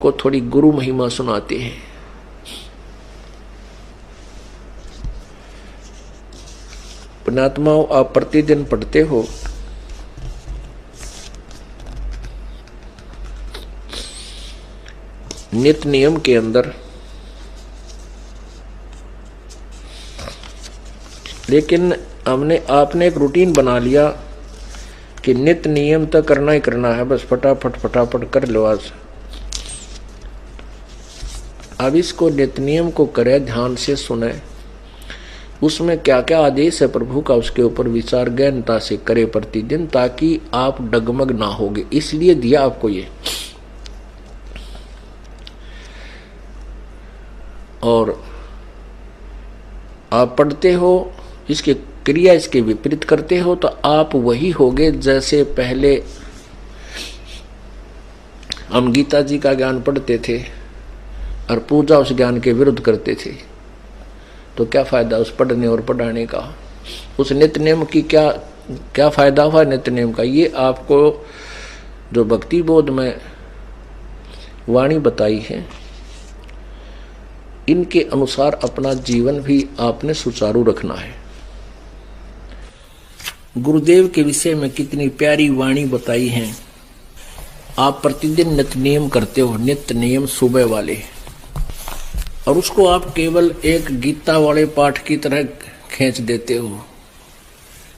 आपको थोड़ी गुरु महिमा सुनाते हैं। पुण्यात्माओं, आप प्रतिदिन पढ़ते हो नित्य नियम के अंदर, लेकिन आपने एक रूटीन बना लिया कि नित्य नियम तो करना ही करना है, बस फटाफट कर लो आज। अब इसको नित्य नियम को करे, ध्यान से सुने, उसमें क्या क्या आदेश है प्रभु का, उसके ऊपर विचार गहनता से करे प्रतिदिन, ताकि आप डगमग ना होगे। इसलिए दिया आपको ये। और आप पढ़ते हो, इसके क्रिया इसके विपरीत करते हो, तो आप वही होगे जैसे पहले हम गीता जी का ज्ञान पढ़ते थे और पूजा उस ज्ञान के विरुद्ध करते थे। तो क्या फायदा उस पढ़ने और पढ़ाने का? उस नित्य नियम की क्या फायदा हुआ नित्य नियम का? ये आपको जो भक्ति बोध में वाणी बताई है, इनके अनुसार अपना जीवन भी आपने सुचारू रखना है। गुरुदेव के विषय में कितनी प्यारी वाणी बताई है। आप प्रतिदिन नित्य नियम करते हो, नित्य नियम सुबह वाले, और उसको आप केवल एक गीता वाले पाठ की तरह खींच देते हो,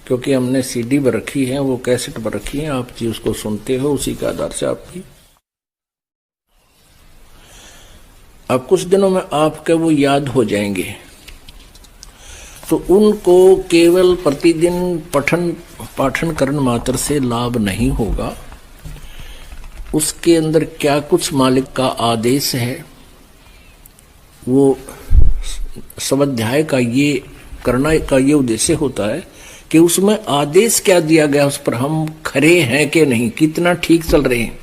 क्योंकि हमने सीडी पर रखी है, वो कैसेट पर रखी है, आप जी उसको सुनते हो, उसी के आधार से आपकी अब कुछ दिनों में आपके वो याद हो जाएंगे। तो उनको केवल प्रतिदिन पाठन करने मात्र से लाभ नहीं होगा। उसके अंदर क्या कुछ मालिक का आदेश है, वो स्वाध्याय का ये करना का ये उद्देश्य होता है कि उसमें आदेश क्या दिया गया, उस पर हम खरे हैं कि नहीं, कितना ठीक चल रहे हैं।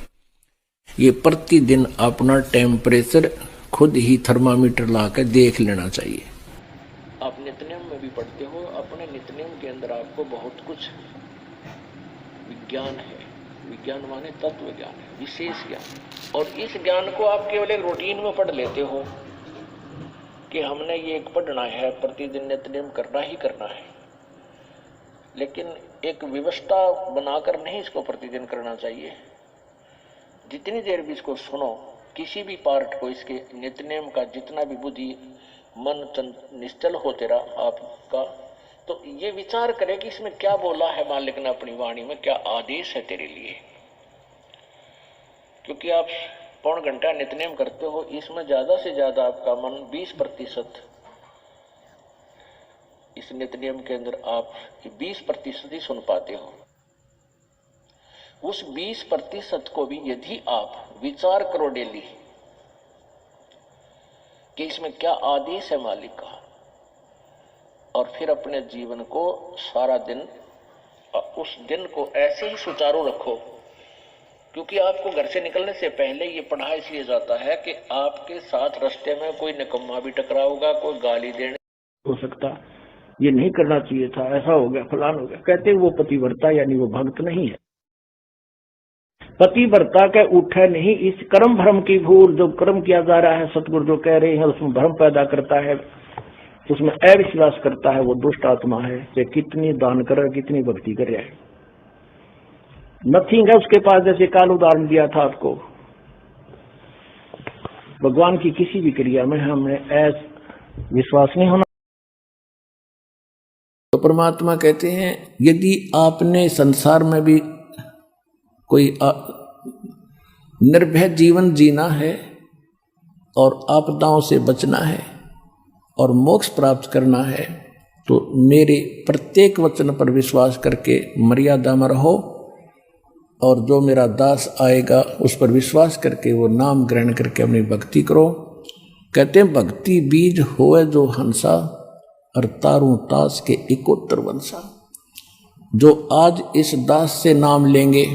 ये प्रतिदिन अपना टेम्परेचर खुद ही थर्मामीटर ला कर देख लेना चाहिए। आप नित्यनियम में भी पढ़ते हो, अपने नित्यनियम के अंदर आपको बहुत कुछ विज्ञान है। विज्ञान माने तत्व ज्ञान है, विशेष ज्ञान। और इस ज्ञान को आप केवल एक रूटीन में पढ़ लेते हो कि हमने ये एक पढ़ना है, प्रतिदिन नित्यनियम करना ही करना है, लेकिन एक व्यवस्था बनाकर नहीं इसको प्रतिदिन करना चाहिए। जितनी देर भी इसको सुनो, किसी भी पार्ट को, इसके नित्यनियम का जितना भी बुद्धि मन निश्चल हो तेरा आपका, तो ये विचार करे कि इसमें क्या बोला है मालिक ने अपनी वाणी में, क्या आदेश है तेरे लिए। क्योंकि आप पौन घंटा नित्यनियम करते हो, इसमें ज्यादा से ज्यादा आपका मन 20% इस नित्यनियम के अंदर आप 20% ही सुन पाते हो। उस 20% को भी यदि आप विचार करो डेली कि इसमें क्या आदेश है मालिक का, और फिर अपने जीवन को सारा दिन, उस दिन को ऐसे ही सुचारू रखो। क्योंकि आपको घर से निकलने से पहले ये पढ़ा इसलिए जाता है कि आपके साथ रास्ते में कोई निकम्मा भी टकराओगा, कोई गाली देने हो सकता, ये नहीं करना चाहिए था, ऐसा हो गया, फलान हो गया। कहते वो पतिव्रता यानी वो भक्त नहीं है। पतिव्रता के उठे नहीं, इस कर्म भ्रम की भूल, जो कर्म किया जा रहा है, सतगुरु जो कह रहे हैं, उसमें भ्रम पैदा करता है, उसमें अविश्वास करता है, वो दुष्ट आत्मा है। कि कितनी दान कर रहा है, कितनी भक्ति कर रहा है, नथिंग है उसके पास। जैसे काल उदाहरण दिया था आपको, भगवान की किसी भी क्रिया में हमें विश्वास नहीं होना। तो परमात्मा कहते हैं, यदि आपने संसार में भी कोई निर्भय जीवन जीना है और आपदाओं से बचना है और मोक्ष प्राप्त करना है, तो मेरे प्रत्येक वचन पर विश्वास करके मर्यादा में रहो, और जो मेरा दास आएगा उस पर विश्वास करके वो नाम ग्रहण करके अपनी भक्ति करो। कहते हैं, भक्ति बीज होए जो हंसा, और तारू तास के इकोत्तर वंशा। जो आज इस दास से नाम लेंगे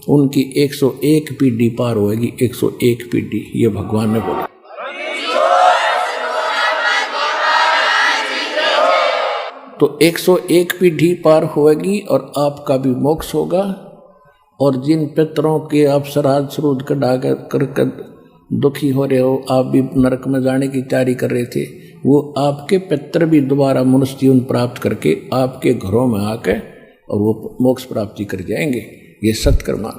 उनकी 101 पीढ़ी पार होएगी, 101 पीढ़ी, ये भगवान ने बोला। तो 101 पीढ़ी पार होएगी और आपका भी मोक्ष होगा। और जिन पितरों के आप श्राद्ध श्रूद्ध कढ़ा कर दुखी हो रहे हो, आप भी नरक में जाने की तैयारी कर रहे थे, वो आपके पितर भी दोबारा मनुष्य जीवन प्राप्त करके आपके घरों में आके और वो मोक्ष प्राप्ति कर जाएंगे। ये सत्कर्मा।